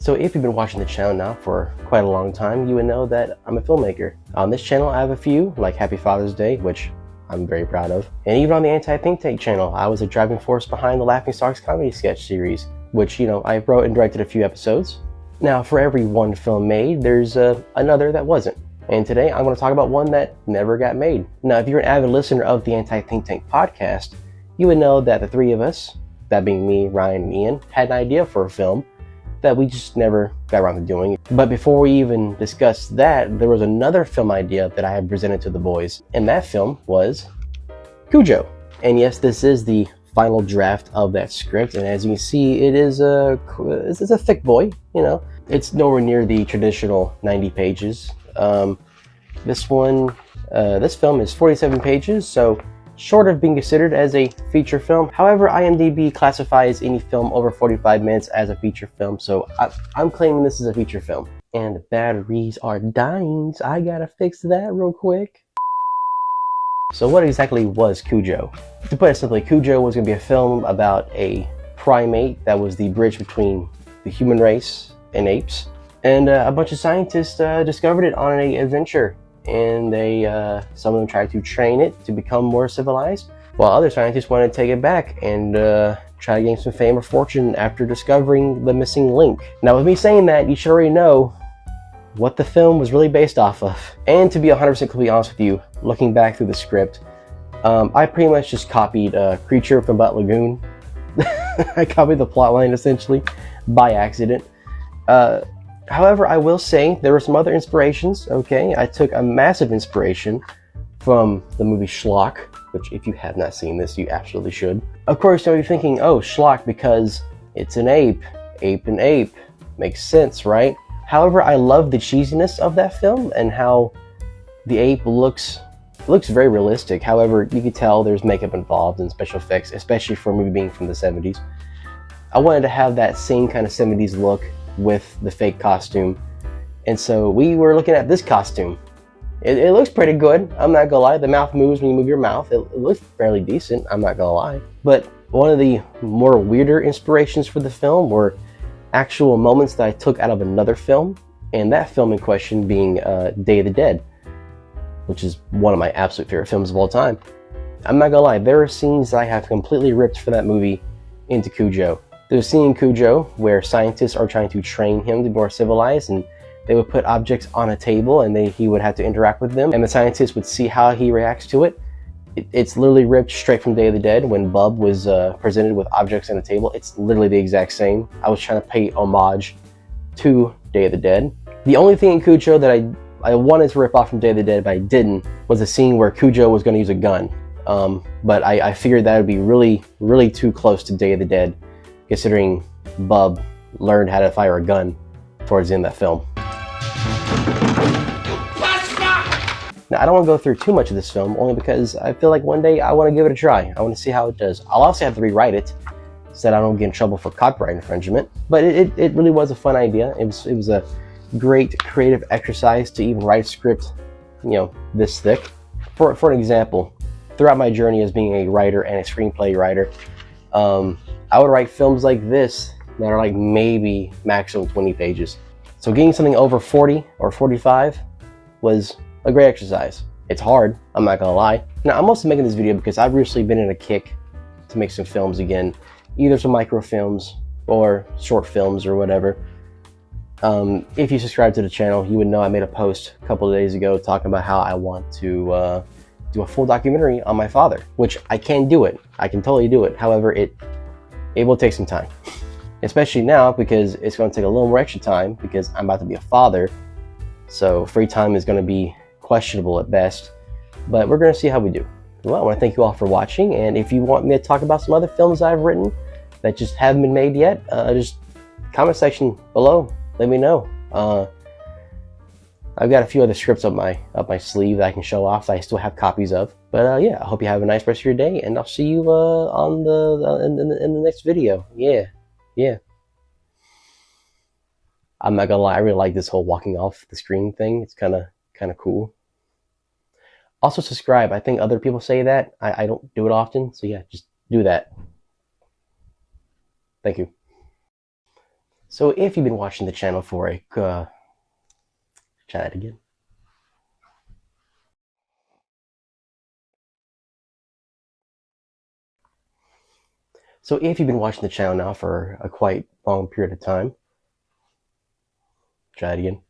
So if you've been watching the channel now for quite a long time, you would know that I'm a filmmaker. On this channel, I have a few, like Happy Father's Day, which I'm very proud of. And even on the Anti-Think Tank channel, I was a driving force behind the Laughing Stocks comedy sketch series, which, I wrote and directed a few episodes. Now, for every one film made, there's another that wasn't. And today, I'm going to talk about one that never got made. Now, if you're an avid listener of the Anti-Think Tank podcast, you would know that the three of us, that being me, Ryan, and Ian, had an idea for a film that we just never got around to doing. But before we even discussed that, there was another film idea that I had presented to the boys, and that film was Kujoe. And yes, this is the final draft of that script, and as you can see, it's a thick boy. It's nowhere near the traditional 90 pages. This film is 47 pages, so short of being considered as a feature film. However, IMDb classifies any film over 45 minutes as a feature film, so I'm claiming this is a feature film. And the batteries are dying, so I gotta fix that real quick. So what exactly was Kujoe? To put it simply, Kujoe was going to be a film about a primate that was the bridge between the human race and apes. And a bunch of scientists discovered it on an adventure. And some of them tried to train it to become more civilized, while other scientists wanted to take it back and try to gain some fame or fortune after discovering the missing link. Now, with me saying that, you should already know what the film was really based off of. And to be 100% completely honest with you, looking back through the script, I pretty much just copied Creature from Butt Lagoon. I copied the plotline essentially by accident. However, I will say there were some other inspirations, okay? I took a massive inspiration from the movie Schlock, which if you have not seen this, you absolutely should. Of course, you're thinking, oh, Schlock, because it's an ape. Ape and ape. Makes sense, right? However, I love the cheesiness of that film and how the ape looks very realistic. However, you could tell there's makeup involved and special effects, especially for a movie being from the 70s. I wanted to have that same kind of 70s look with the fake costume. And so we were looking at this costume. It looks pretty good, I'm not gonna lie. The mouth moves when you move your mouth. It looks fairly decent, I'm not gonna lie. But one of the more weirder inspirations for the film were actual moments that I took out of another film, and that film in question being Day of the Dead, which is one of my absolute favorite films of all time. I'm not gonna lie, there are scenes that I have completely ripped from that movie into Kujoe. There's a scene in Kujoe where scientists are trying to train him to be more civilized, and they would put objects on a table and he would have to interact with them, and the scientists would see how he reacts to it. It's literally ripped straight from Day of the Dead when Bub was presented with objects on a table. It's literally the exact same. I was trying to pay homage to Day of the Dead. The only thing in Kujoe that I wanted to rip off from Day of the Dead, but I didn't, was a scene where Kujoe was going to use a gun. But I figured that would be really, really too close to Day of the Dead, considering Bub learned how to fire a gun towards the end of that film. Now, I don't want to go through too much of this film, only because I feel like one day I want to give it a try. I want to see how it does. I'll also have to rewrite it so that I don't get in trouble for copyright infringement. But it really was a fun idea. It was a great creative exercise to even write a script, this thick. For an example, throughout my journey as being a writer and a screenplay writer, I would write films like this that are like maybe maximum 20 pages. So getting something over 40 or 45 was a great exercise. It's hard, I'm not gonna lie. Now, I'm also making this video because I've recently been in a kick to make some films again, either some microfilms or short films or whatever. If you subscribe to the channel, you would know I made a post a couple of days ago talking about how I want to do a full documentary on my father, which I can do it. I can totally do it. However, it will take some time, especially now because it's going to take a little more extra time because I'm about to be a father. So free time is going to be questionable at best, but we're going to see how we do. Well, I want to thank you all for watching, and if you want me to talk about some other films I've written that just haven't been made yet, just comment section below, let me know. I've got a few other scripts up my sleeve that I can show off that I still have copies of. But yeah, I hope you have a nice rest of your day, and I'll see you in the next video. Yeah. I'm not gonna lie, I really like this whole walking off the screen thing. It's kind of cool. Also subscribe. I think other people say that. I don't do it often, so yeah, just do that. Thank you. So if you've been watching the channel for a try that again. So if you've been watching the channel now for a quite long period of time, try it again.